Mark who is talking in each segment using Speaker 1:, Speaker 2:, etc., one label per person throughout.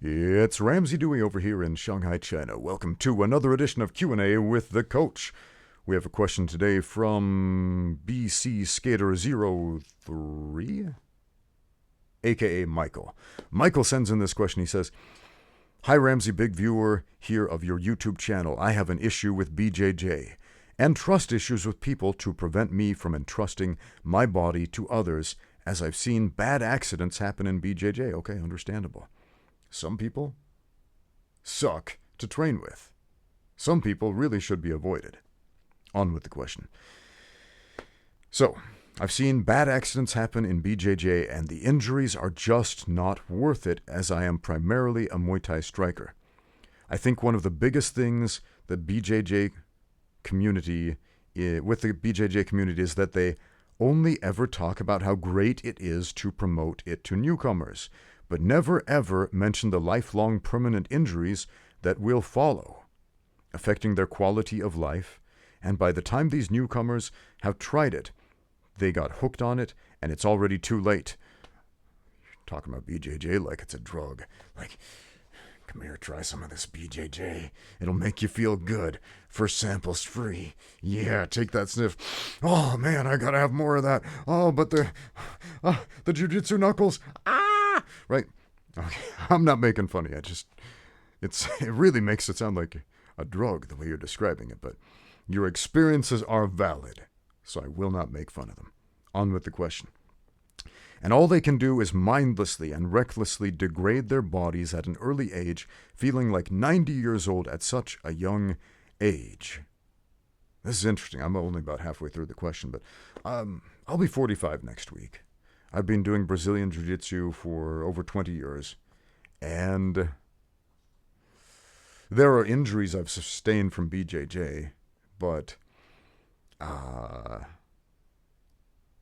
Speaker 1: It's Ramsey Dewey over here in Shanghai, China. Welcome to another edition of Q&A with the Coach. We have a question today from BC Skater 03, aka Michael. Michael sends in this question. He says, "Hi Ramsey, big viewer here of your YouTube channel. I have an issue with BJJ and trust issues with people to prevent me from entrusting my body to others, as I've seen bad accidents happen in BJJ." Okay, understandable. Some people suck to train with. Some people really should be avoided. On with the question. So, I've seen bad accidents happen in BJJ, and the injuries are just not worth it, as I am primarily a Muay Thai striker. I think one of the biggest things that BJJ community, with the BJJ community, is that they only ever talk about how great it is to promote it to newcomers, but never ever mention the lifelong permanent injuries that will follow, affecting their quality of life, and by the time these newcomers have tried it, they got hooked on it, and it's already too late. You're talking about BJJ like it's a drug. Like, come here, try some of this BJJ. It'll make you feel good. First sample's free. Yeah, take that sniff. Oh, man, I gotta have more of that. Oh, but the jiu-jitsu knuckles. Right? Okay, I'm not making fun of you. It really makes it sound like a drug the way you're describing it, but your experiences are valid, so I will not make fun of them. On with the question. And all they can do is mindlessly and recklessly degrade their bodies at an early age, feeling like 90 years old at such a young age. This is interesting. I'm only about halfway through the question, but I'll be 45 next week. I've been doing Brazilian Jiu-Jitsu for over 20 years, and there are injuries I've sustained from BJJ, but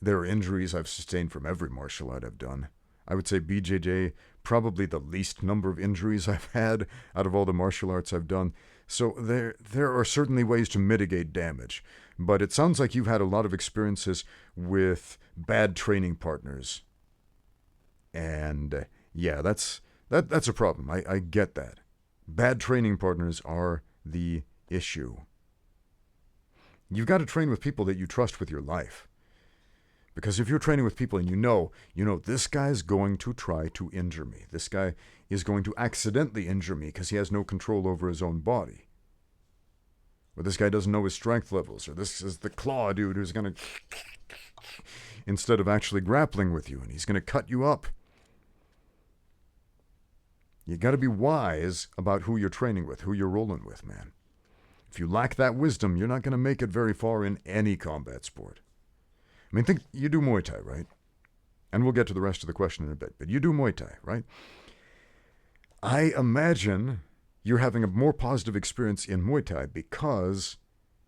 Speaker 1: there are injuries I've sustained from every martial art I've done. I would say BJJ, probably the least number of injuries I've had out of all the martial arts I've done. So there are certainly ways to mitigate damage. But it sounds like you've had a lot of experiences with bad training partners. And yeah, that's a problem. I get that. Bad training partners are the issue. You've got to train with people that you trust with your life. Because if you're training with people and you know this guy's going to try to injure me. This guy is going to accidentally injure me because he has no control over his own body. Or this guy doesn't know his strength levels. Or this is the claw dude who's going to, instead of actually grappling with you, and he's going to cut you up. You got to be wise about who you're training with, who you're rolling with, man. If you lack that wisdom, you're not going to make it very far in any combat sport. I mean, think you do Muay Thai, right? And we'll get to the rest of the question in a bit, but you do Muay Thai, right? I imagine you're having a more positive experience in Muay Thai because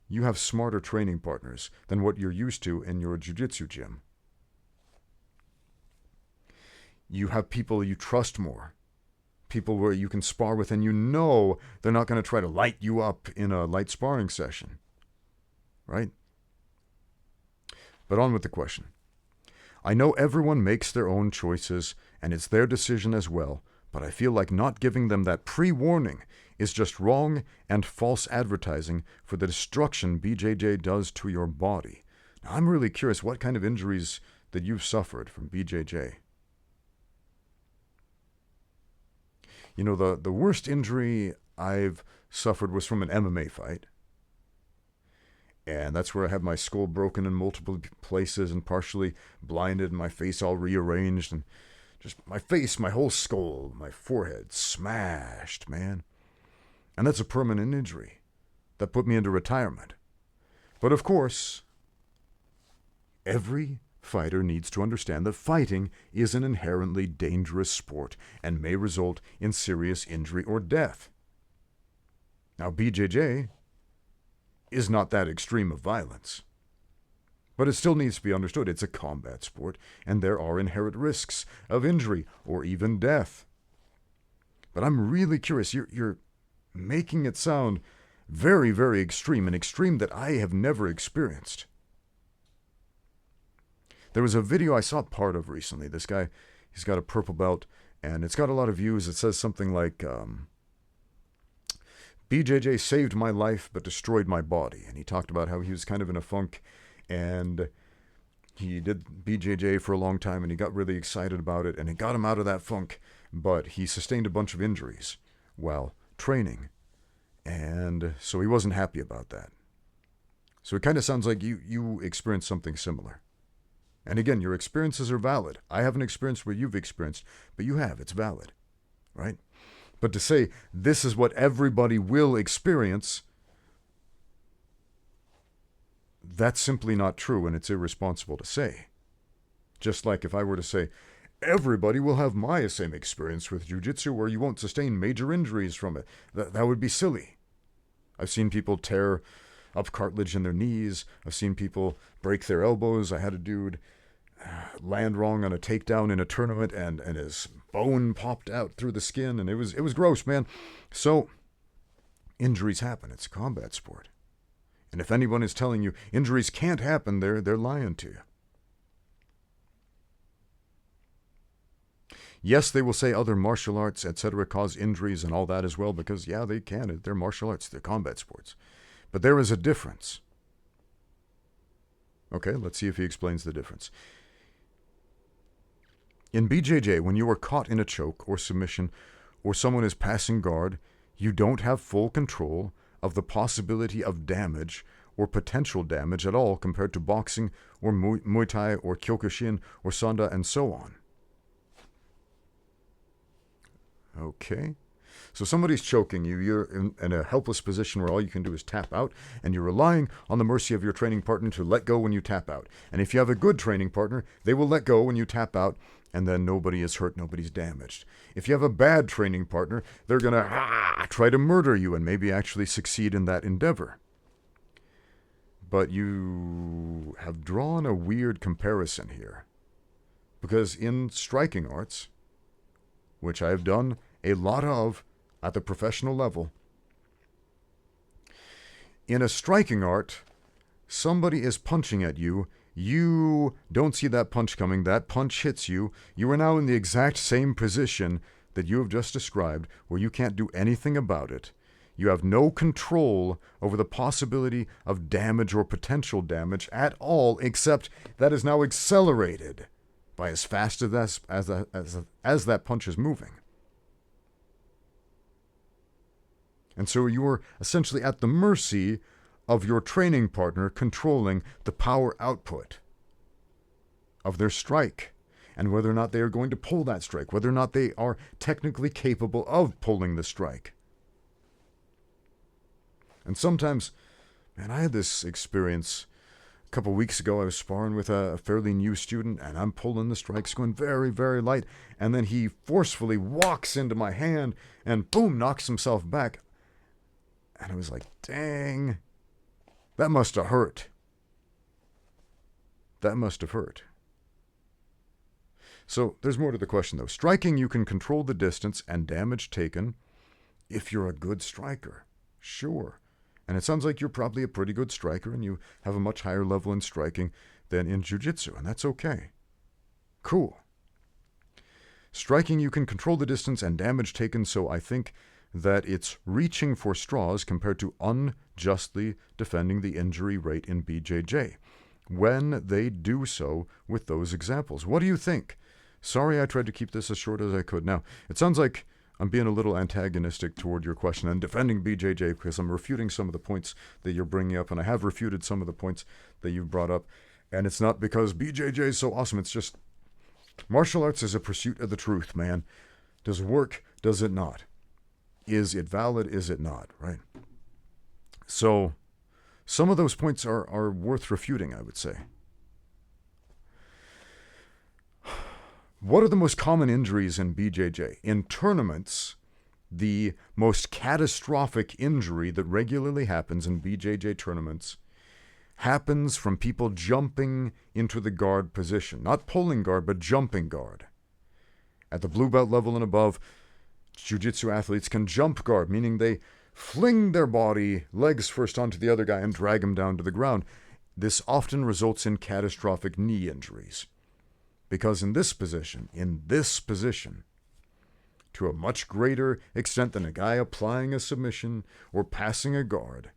Speaker 1: you have smarter training partners than what you're used to in your jiu-jitsu gym. You have people you trust more. People where you can spar with and you know they're not going to try to light you up in a light sparring session. Right? But on with the question. I know everyone makes their own choices and it's their decision as well, but I feel like not giving them that pre-warning is just wrong and false advertising for the destruction BJJ does to your body. Now, I'm really curious what kind of injuries that you've suffered from BJJ. You know, the worst injury I've suffered was from an MMA fight. And that's where I had my skull broken in multiple places and partially blinded and my face all rearranged and just my face, my whole skull, my forehead smashed, man. And that's a permanent injury that put me into retirement. But of course, every fighter needs to understand that fighting is an inherently dangerous sport and may result in serious injury or death. Now, BJJ is not that extreme of violence. But it still needs to be understood it's a combat sport, and there are inherent risks of injury or even death. But I'm really curious. You're making it sound very, very extreme, an extreme that I have never experienced. There was a video I saw part of recently. This guy, he's got a purple belt, And it's got a lot of views. It says something like, BJJ saved my life but destroyed my body. And he talked about how he was kind of in a funk, and he did BJJ for a long time, and he got really excited about it, and it got him out of that funk, but he sustained a bunch of injuries while training, and so he wasn't happy about that. So it kind of sounds like you experienced something similar. And again, your experiences are valid. I haven't experienced what you've experienced, but you have. It's valid, right? But to say this is what everybody will experience, that's simply not true, and it's irresponsible to say. Just like if I were to say, everybody will have my same experience with jiu-jitsu where you won't sustain major injuries from it. That would be silly. I've seen people tear up cartilage in their knees. I've seen people break their elbows. I had a dude land wrong on a takedown in a tournament, and his bone popped out through the skin, and it was gross, man. So injuries happen. It's a combat sport. And if anyone is telling you injuries can't happen, they're lying to you. Yes, they will say other martial arts, etc., cause injuries and all that as well, because, yeah, they can. They're martial arts. They're combat sports. But there is a difference. Okay, let's see if he explains the difference. In BJJ, when you are caught in a choke or submission, or someone is passing guard, you don't have full control of the possibility of damage or potential damage at all compared to boxing or Muay Thai or kyokushin or Sanda and so on. Okay. So somebody's choking you. You're in a helpless position where all you can do is tap out, and you're relying on the mercy of your training partner to let go when you tap out. And if you have a good training partner, they will let go when you tap out, and then nobody is hurt, nobody's damaged. If you have a bad training partner, they're going to try to murder you and maybe actually succeed in that endeavor. But you have drawn a weird comparison here. Because in striking arts, which I have done a lot of at the professional level, in a striking art, somebody is punching at you. You don't see that punch coming. That punch hits you. You are now in the exact same position that you have just described, where you can't do anything about it. You have no control over the possibility of damage or potential damage at all, except that is now accelerated by as fast as that punch is moving. And so you're essentially at the mercy of your training partner controlling the power output of their strike, and whether or not they are going to pull that strike, whether or not they are technically capable of pulling the strike. And sometimes, man, I had this experience a couple weeks ago. I was sparring with a fairly new student, and I'm pulling the strikes, going very, very light, and then he forcefully walks into my hand and boom, knocks himself back. And I was like, dang, that must have hurt. That must have hurt. So there's more to the question, though. Striking, you can control the distance and damage taken if you're a good striker. Sure. And it sounds like you're probably a pretty good striker, and you have a much higher level in striking than in jiu-jitsu, and that's okay. Cool. Striking, you can control the distance and damage taken, so I think that it's reaching for straws compared to unjustly defending the injury rate in BJJ when they do so with those examples. What do you think? Sorry, I tried to keep this as short as I could. Now, it sounds like I'm being a little antagonistic toward your question and defending BJJ because I'm refuting some of the points that you're bringing up, and I have refuted some of the points that you've brought up. And it's not because BJJ is so awesome. It's just martial arts is a pursuit of the truth, man. Does it work? Does it not? Is it valid? Is it not? Right? So some of those points are worth refuting, I would say. What are the most common injuries in BJJ? In tournaments, the most catastrophic injury that regularly happens in BJJ tournaments happens from people jumping into the guard position. Not pulling guard, but jumping guard. At the blue belt level and above, jiu-jitsu athletes can jump guard, meaning they fling their body, legs first onto the other guy and drag him down to the ground. This often results in catastrophic knee injuries. Because in this position, to a much greater extent than a guy applying a submission or passing a guard.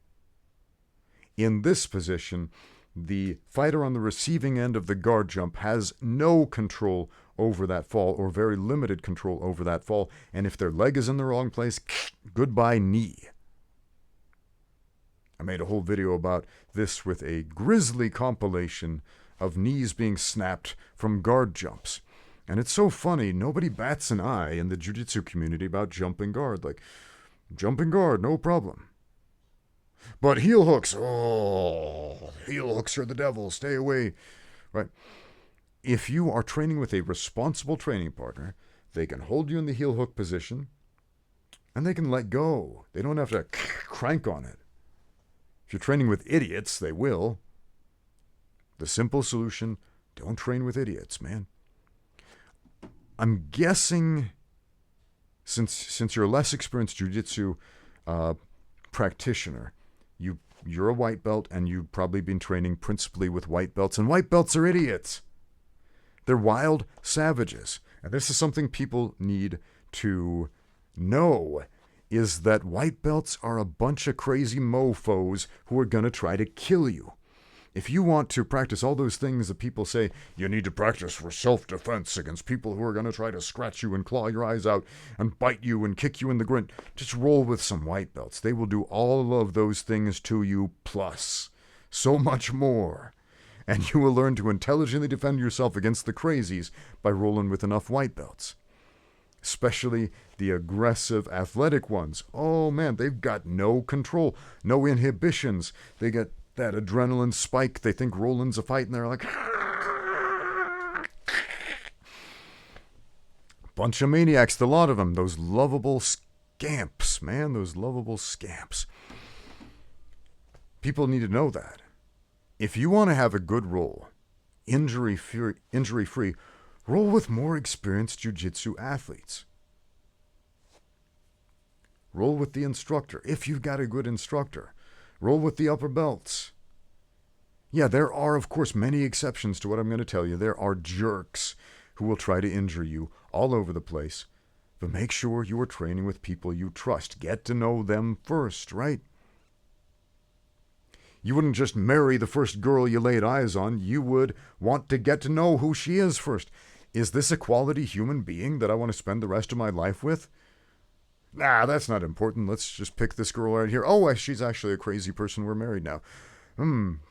Speaker 1: In this position, the fighter on the receiving end of the guard jump has no control over that fall, or very limited control over that fall, and if their leg is in the wrong place, goodbye knee. I made a whole video about this with a grisly compilation of knees being snapped from guard jumps. And it's so funny, nobody bats an eye in the jiu-jitsu community about jumping guard. Like, jumping guard, no problem. But heel hooks, heel hooks are the devil, stay away, right? If you are training with a responsible training partner, they can hold you in the heel hook position, and they can let go. They don't have to crank on it. If you're training with idiots, they will. The simple solution, don't train with idiots, man. I'm guessing, since you're a less experienced jiu-jitsu practitioner, you're a white belt, and you've probably been training principally with white belts, and white belts are idiots. They're wild savages. And this is something people need to know, is that white belts are a bunch of crazy mofos who are going to try to kill you. If you want to practice all those things that people say you need to practice for self-defense against people who are going to try to scratch you and claw your eyes out and bite you and kick you in the groin, just roll with some white belts. They will do all of those things to you, plus so much more. And you will learn to intelligently defend yourself against the crazies by rolling with enough white belts. Especially the aggressive athletic ones. Oh man, they've got no control, no inhibitions. They get that adrenaline spike. They think rolling's a fight, and they're like, bunch of maniacs, the lot of them. Those lovable scamps, man, those lovable scamps. People need to know that. If you want to have a good roll, injury-free, roll with more experienced jiu-jitsu athletes. Roll with the instructor, if you've got a good instructor. Roll with the upper belts. Yeah, there are, of course, many exceptions to what I'm going to tell you. There are jerks who will try to injure you all over the place. But make sure you are training with people you trust. Get to know them first, right? You wouldn't just marry the first girl you laid eyes on. You would want to get to know who she is first. Is this a quality human being that I want to spend the rest of my life with? Nah, that's not important. Let's just pick this girl right here. Oh, she's actually a crazy person. We're married now.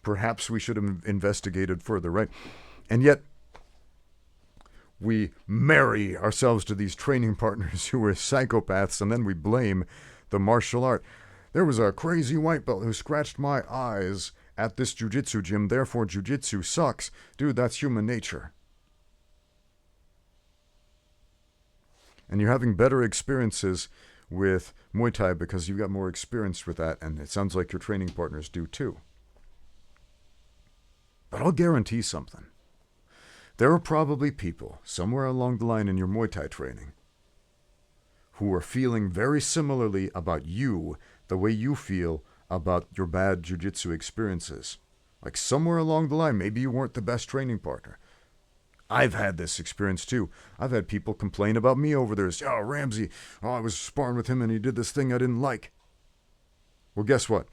Speaker 1: Perhaps we should have investigated further, right? And yet, we marry ourselves to these training partners who are psychopaths, and then we blame the martial art. There was a crazy white belt who scratched my eyes at this jiu-jitsu gym, therefore jiu-jitsu sucks. Dude, that's human nature. And you're having better experiences with Muay Thai because you've got more experience with that, and it sounds like your training partners do too. But I'll guarantee something. There are probably people somewhere along the line in your Muay Thai training who are feeling very similarly about you the way you feel about your bad jiu-jitsu experiences. Like somewhere along the line, maybe you weren't the best training partner. I've had this experience too. I've had people complain about me over there. Oh, Ramsey, I was sparring with him and he did this thing I didn't like. Well, guess what?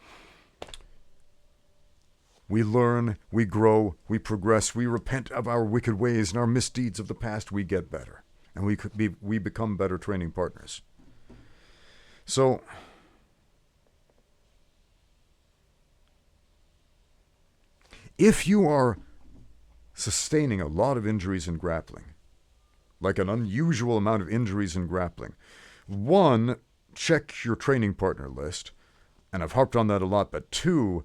Speaker 1: We learn, we grow, we progress, we repent of our wicked ways and our misdeeds of the past. We get better, and we become better training partners. So, if you are sustaining a lot of injuries in grappling, like an unusual amount of injuries in grappling, one, check your training partner list, and I've harped on that a lot, but two,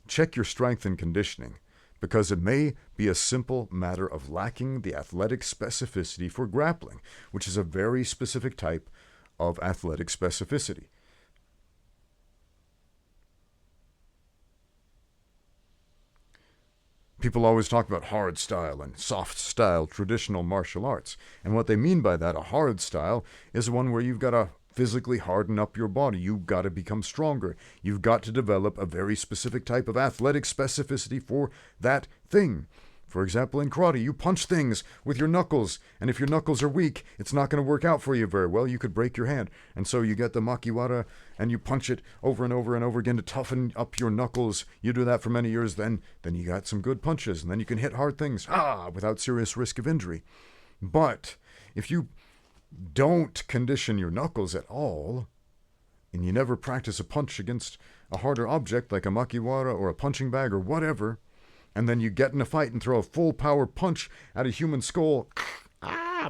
Speaker 1: check your strength and conditioning, because it may be a simple matter of lacking the athletic specificity for grappling, which is a very specific type of athletic specificity. People always talk about hard style and soft style traditional martial arts. And what they mean by that, a hard style, is one where you've got to physically harden up your body. You've got to become stronger. You've got to develop a very specific type of athletic specificity for that thing. For example, in karate, you punch things with your knuckles, and if your knuckles are weak, it's not going to work out for you very well. You could break your hand. And so you get the makiwara, and you punch it over and over and over again to toughen up your knuckles. You do that for many years, then you got some good punches, and then you can hit hard things, without serious risk of injury. But if you don't condition your knuckles at all, and you never practice a punch against a harder object like a makiwara or a punching bag or whatever, and then you get in a fight and throw a full power punch at a human skull,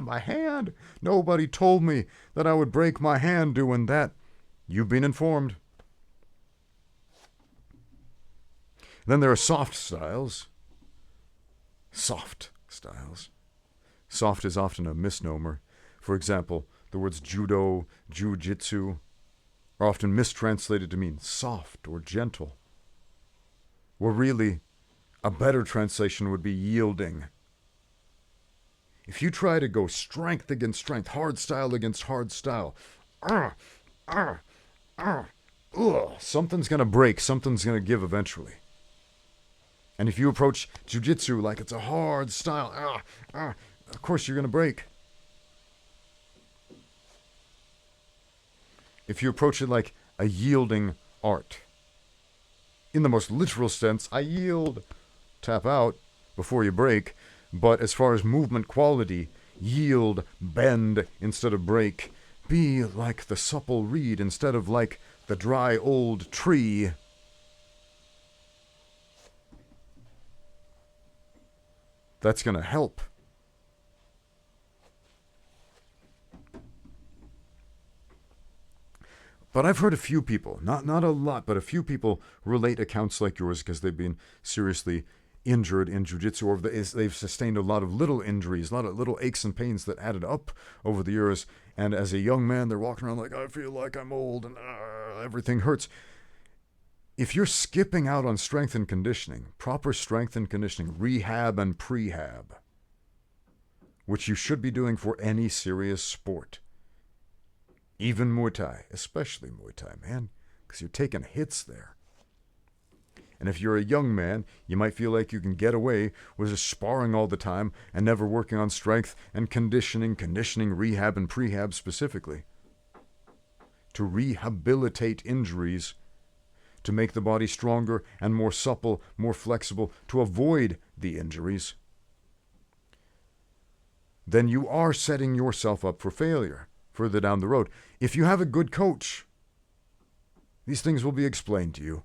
Speaker 1: my hand. Nobody told me that I would break my hand doing that. You've been informed. Then there are soft styles. Soft styles. Soft is often a misnomer. For example, the words judo, jiu-jitsu are often mistranslated to mean soft or gentle. Where really, a better translation would be yielding. If you try to go strength against strength, hard style against hard style, something's going to break, something's going to give eventually. And if you approach jiu-jitsu like it's a hard style, of course you're going to break. If you approach it like a yielding art, in the most literal sense, I yield, tap out before you break, but as far as movement quality, yield, bend instead of break, be like the supple reed instead of like the dry old tree. That's going to help. But I've heard a few people, not a lot, but a few people relate accounts like yours because they've been seriously injured in jiu-jitsu, or they've sustained a lot of little injuries, a lot of little aches and pains that added up over the years. And as a young man, they're walking around like, I feel like I'm old and everything hurts. If you're skipping out on strength and conditioning, proper strength and conditioning, rehab and prehab, which you should be doing for any serious sport, even Muay Thai, especially Muay Thai, man, because you're taking hits there. And if you're a young man, you might feel like you can get away with just sparring all the time and never working on strength and conditioning, rehab, and prehab specifically. To rehabilitate injuries, to make the body stronger and more supple, more flexible, to avoid the injuries, then you are setting yourself up for failure further down the road. If you have a good coach, these things will be explained to you.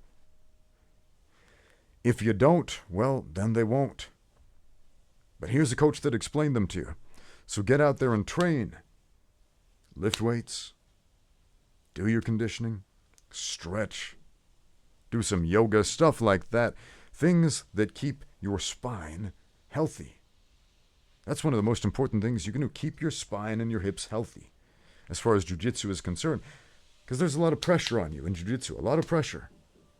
Speaker 1: If you don't, well, then they won't. But here's a coach that explained them to you. So get out there and train. Lift weights. Do your conditioning. Stretch. Do some yoga, stuff like that. Things that keep your spine healthy. That's one of the most important things you can do. Keep your spine and your hips healthy as far as jiu-jitsu is concerned. Because there's a lot of pressure on you in jiu-jitsu. A lot of pressure.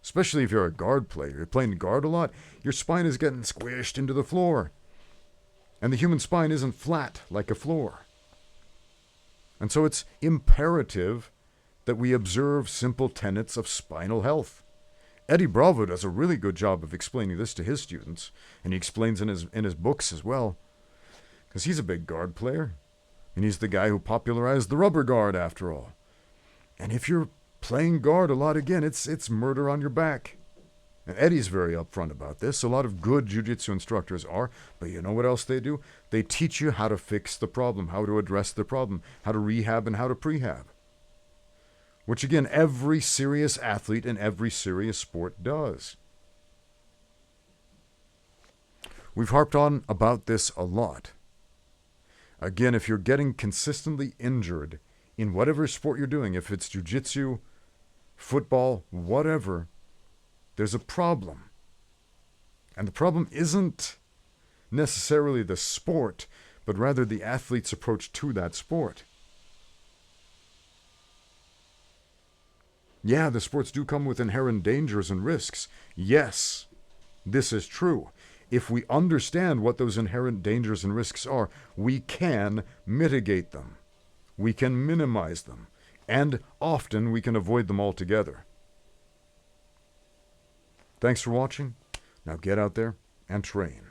Speaker 1: Especially if you're a guard player. You're playing guard a lot. Your spine is getting squished into the floor. And the human spine isn't flat like a floor. And so it's imperative that we observe simple tenets of spinal health. Eddie Bravo does a really good job of explaining this to his students. And he explains in his books as well. Because he's a big guard player. And he's the guy who popularized the rubber guard after all. And if you're playing guard a lot again, it's murder on your back. And Eddie's very upfront about this. A lot of good jiu-jitsu instructors are. But you know what else they do? They teach you how to fix the problem, how to address the problem, how to rehab and how to prehab. Which again, every serious athlete in every serious sport does. We've harped on about this a lot. Again, if you're getting consistently injured in whatever sport you're doing, if it's jiu-jitsu, football, whatever, there's a problem. And the problem isn't necessarily the sport, but rather the athlete's approach to that sport. Yeah, the sports do come with inherent dangers and risks. Yes, this is true. If we understand what those inherent dangers and risks are, we can mitigate them. We can minimize them. And often we can avoid them altogether. Thanks for watching. Now get out there and train.